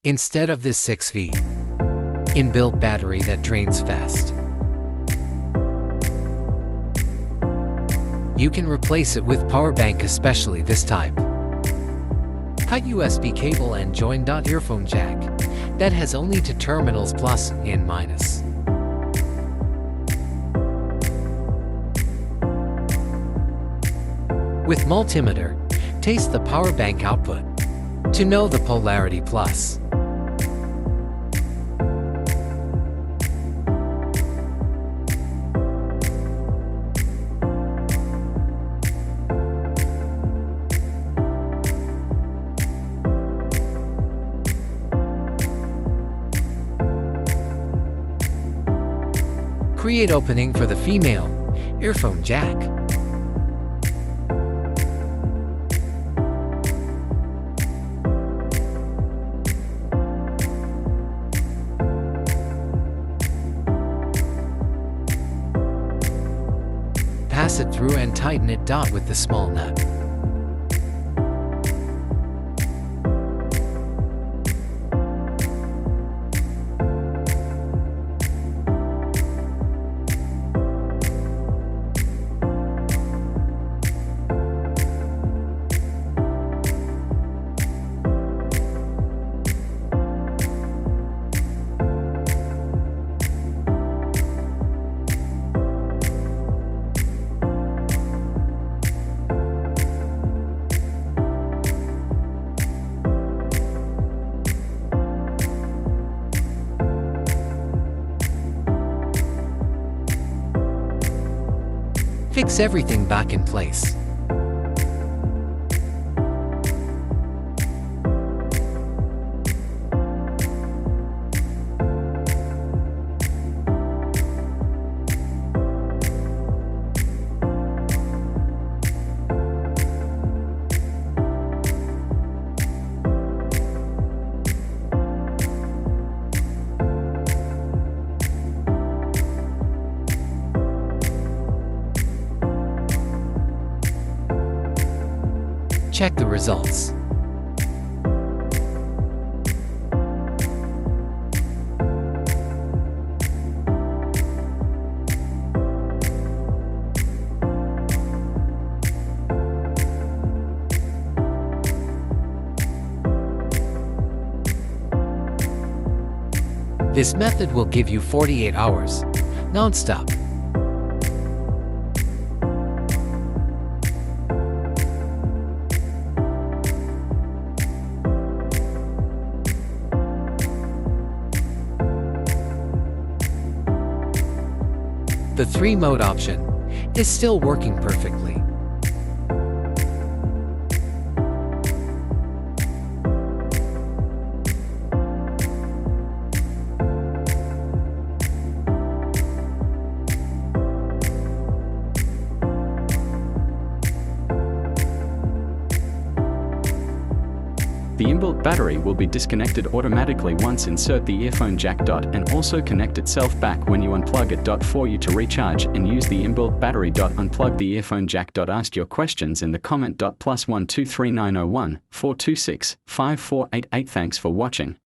instead of this 6V inbuilt battery that drains fast. You can replace it with power bank, especially this type. Cut USB cable and join earphone jack that has only two terminals, plus and minus. With multimeter, taste the power bank output to know the polarity plus. Create opening for the female earphone jack. Pass it through and tighten it with the small nut. Fix everything back in place. Check the results. This method will give you 48 hours, non-stop. The 3-mode option is still working perfectly. The inbuilt battery will be disconnected automatically once insert the earphone jack. And also connect itself back when you unplug it. For you to recharge and use the inbuilt battery. Unplug the earphone jack. Ask your questions in the comment. +1 23901 426 5488. Thanks for watching.